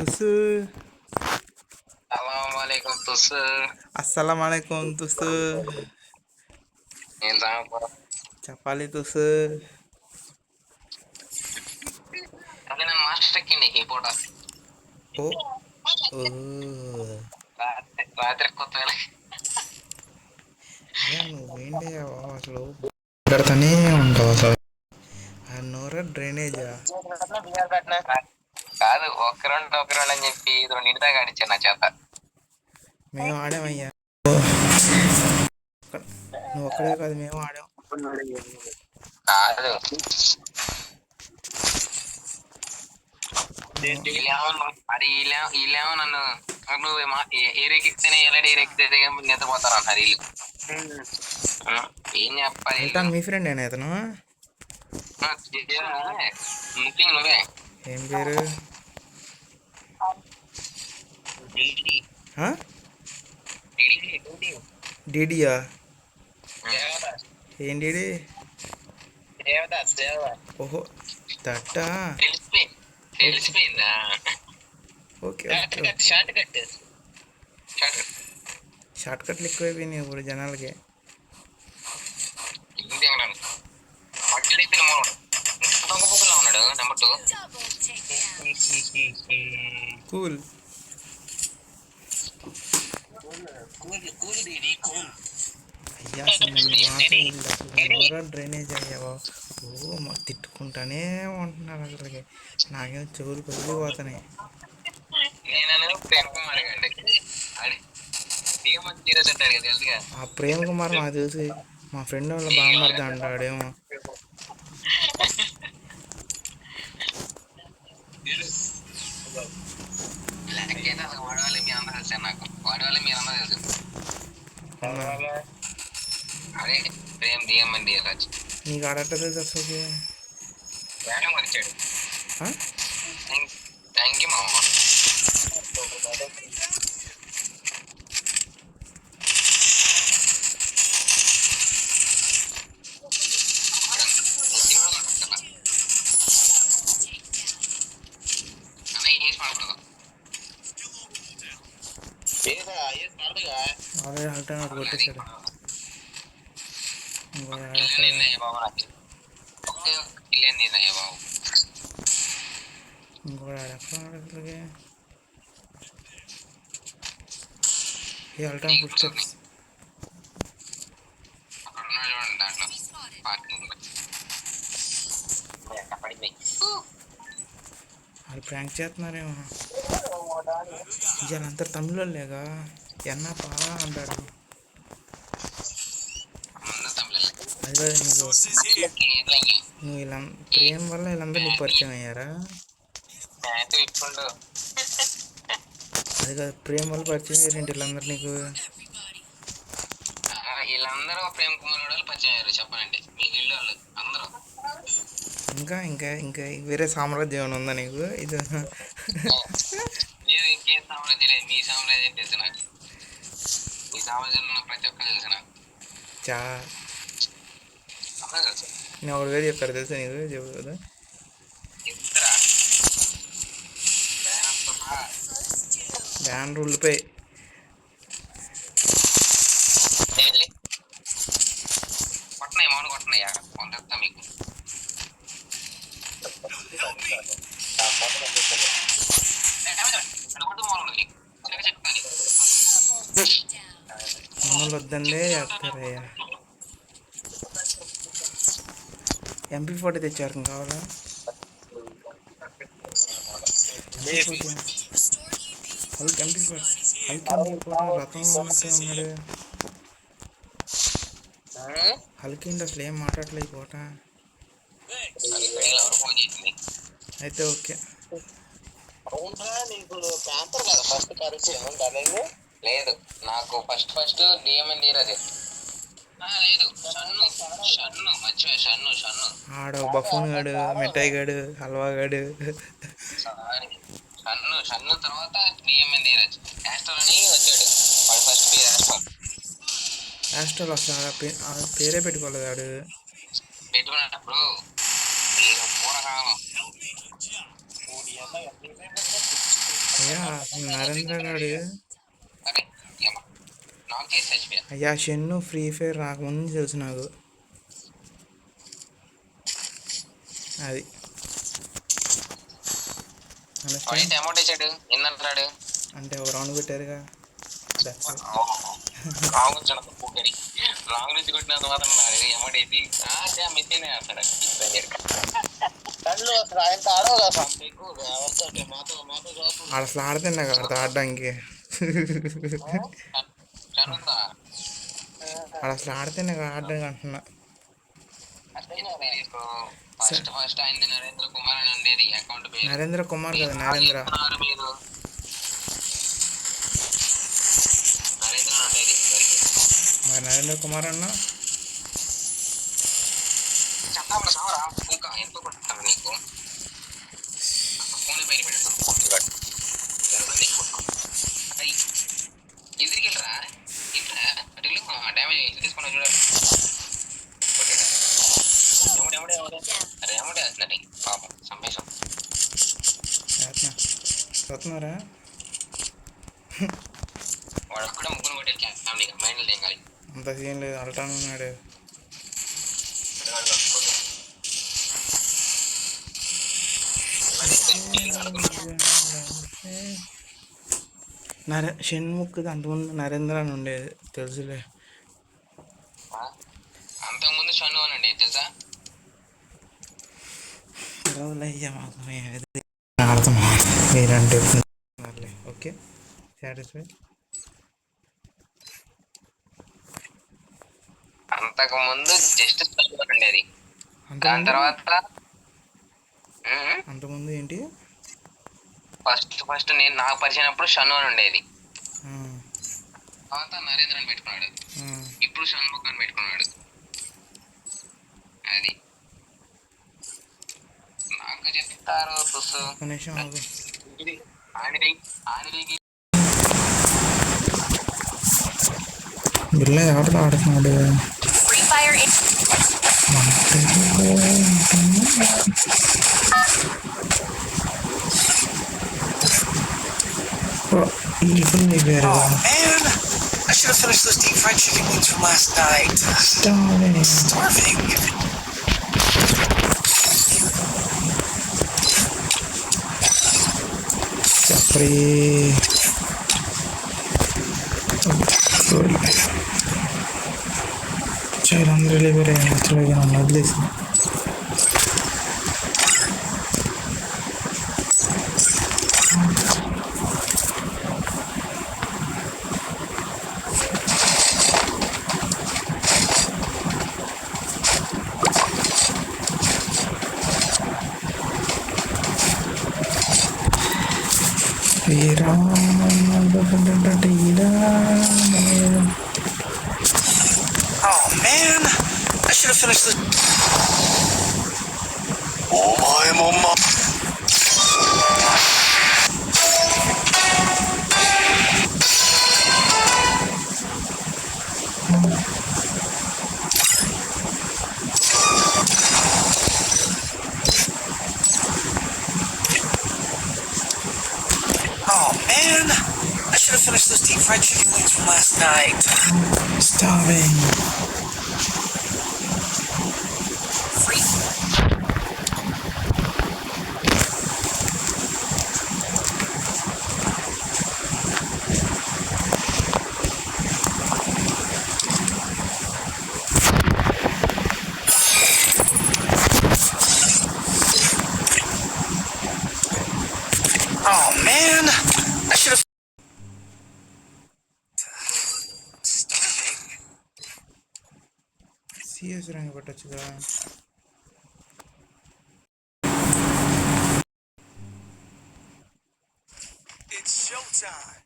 Tusu Assalamualaikum tusu. అస్సలామలైకుం Tusu ఏం సంగతి? చెప్పాలి తుసు. అదే నేను మాస్టర్ ఎక్కింది ఈ పూట. ఓ ఓ రాత్రి కొత్త నువ్వేంటి అసలు పెడతానే ఉంటావు అసలు. ఆ నోర డ్రైనేజా? కాదు, ఒక రౌండ్ అని చెప్పి ఇది రెండు దాకా ఆడిచ్చాను నా చేత. మేము ఆడామయ్యా, నువ్వు ఒక్కడే కాదు మేము ఆడాం. కాదు, అది వీళ్ళేమో నన్ను నువ్వు ఏరెక్కితేనే ఎలాంటి ఏరెక్కితే నిద్రపోతారు అన్నారు వీళ్ళు. ఏం చెప్పాలి? మీ ఫ్రెండ్ ఏనా ఇతను? నువ్వే. ఏం పేరు? డీడీయా? ఏం డీడీ? ఓహో దట్టా. తెలిసిపోయిందా? ఓకే షార్ట్ కట్లు ఎక్కువైపోయినాయి ఇప్పుడు జనాలకి. ఉన్నాడు నెంబర్ 2. కూల్ అయ్యా, అసలు డ్రైనేజ్ అయ్యావా? ఓ తిట్టుకుంటానే ఉంటున్నారు అసలుకి. నాకేమో చెవులు పగిలిపోతున్నాయి. ఆ ప్రేమ్ కుమార్ నాకు తెలిసి మా ఫ్రెండ్ వాళ్ళ బామ్మర్ది అంటాడేమో. నీకు ఆడట తెలుసు అసలుకి? థ్యాంక్ యూ మామ. ఆల్రెడీ ఆల్టర్నేట్ కొట్టేశాడు. ఇంకోటి ఆడెక్కడ అసలుకి? ఈ ఆల్టర్నేట్ ఫుట్ స్టెప్స్. వాళ్ళు ప్రాంక్ చేస్తున్నారేమో. ఇవాళంతా తమిళ లేగా ఎన్నపా అంటాడు. అది కాదు, నువ్వు ఇలా ప్రేమ వల్ల వీళ్ళందరూ నీకు పరిచయం అయ్యారా? అది కాదు, ప్రేమ వల్ల పరిచయం అయ్యారేంటి వీళ్ళందరూ నీకు? వీళ్ళందరూ ప్రేమ్ కుమార్ వాళ్ళు పరిచయం అయ్యారు చెప్పాలంటే, మీ గిల్డ్ వాళ్ళు అందరూ. ఇంకా ఇంకా ఇంకా వేరే సామ్రాజ్యం ఏమైనా ఉందా నీకు? ఇది లేదు, ఇంకేం సామ్రాజ్యం లేదు. మీ సామ్రాజ్యం తెలుసు నాకు. మీ సామ్రాజ్యంలో ఉన్న ప్రతి ఒక్కరు తెలుసు నాకు. నేను ఒకటి వేరు చెప్తారు తెలుసా నీకు? చెప్పు కదా. బ్యాన్ రూల్పై కొట్టనాయి మౌన కొట్టనాయా కొంత మీకు. మనోళ్ళు వద్దండే చేస్తారయ్యా. MP40 తెచ్చారు కావాలా? రథంలో ఉన్నట్టు ఉన్నాడు. హల్కిండి అసలు ఏం మాట్లాడలేదు కోట. అయితే ఓకే. లేదు, నాకు ఫస్ట్ డిఎంఎన్ తీరది. లేదు, షన్ను మర్చిపోయా. షన్ను ఆడ బఫూన్ గాడు, మిఠాయి గాడు, హల్వా గాడు. షన్ను తర్వాత డిఎంఎన్ తీరచ్చు. యాస్ట్రల్ అని వచ్చాడు వాడు ఫస్ట్ పేరు. యాస్ట్రల్ అసలు పేరే పెట్టుకోలేదు వాడు. పెట్టుకున్నప్పుడు మీరు పూర్వకాలం అయ్యా నరేంద్ర గారు అరే ఏమ నాకు చేసి చచ్చిపోయా. అయ్యా షెన్ను ఫ్రీ ఫైర్ రాకముందు తెలుసు నాకు. అది వాడైతే అమౌంట్ వేసాడు ఎన్నంటాడు. అంటే ఒక రౌండ్ పెట్టారుగా. That's it. రాంగ్ నుంచి కొట్టినంత మాత్రం అమౌంట్ వేసి మెసేజ్ వేస్తాడు. ఆయన ఆడవు కదా మాతో ఆడ అసలు ఆడితేనే కదా ఆడడానికి. ఆడ అసలు ఆడితేనే ఆడడానికి అంటున్నా. ఫస్ట్ అయింది నరేంద్ర కుమార్ అని ఉండేది అకౌంట్ పేరు. నరేంద్ర కుమార్ కదా, నరేంద్ర మీరు నరేంద్ర ఉండేది మరి నరేంద్ర కుమార్ అన్న చెప్పాలి సావరా ఇంకా ఎంతో కొట్టాను నీకు ఫోన్ బయట పెట్టాను. ఎదురికి వెళ్ళరా ఇట్లా అటు డ్యామేజ్ తీసుకున్నా చూడాలి. అరే అమ్మడే అవుతుందండి పాపం సంపేశం వస్తున్నారా. వాడు ఒక్కడే ముగ్గురు కొట్టారు ఫ్యామిలీగా మైండ్లో తెంగాలి. అంత సీన్ లేదు, అల్టాన్ ఉన్నాడు. షణ్ముఖ్ అంతకుముందు నరేంద్ర అని ఉండేది తెలుసులే. అంతకుముందు షన్ను అని ఉండేది తెలుసా. అయ్యా మాకు అర్థం మీరంటే ఓకే సాటిస్ఫై. అంతకుముందు జస్ట్ షన్ను అని ఉండేది. దాని తర్వాత అంతకుముందు ఏంటి ఫస్ట్ నేను నాకు పరిచయనప్పుడు షన్ను అని ఉండేది. తర్వాత నరేంద్ర అని పెట్టుకున్నాడు. ఇప్పుడు షణ్ముఖ్ అని పెట్టుకున్నాడు. అది నాకు చెప్తారు బిర్లా ఎవరితో ఆడుతున్నాడు. I should have finished those deep fried chicken wings from last night. Starving. Capri. Cailan delivery actually another. Oh man, I should have finished this. Oh my. Oh man, I should have finished those deep fried chicken wings from last night. Starving. Free. Oh man, I should have. CS రంగు పెట్టొచ్చుగా. It's showtime.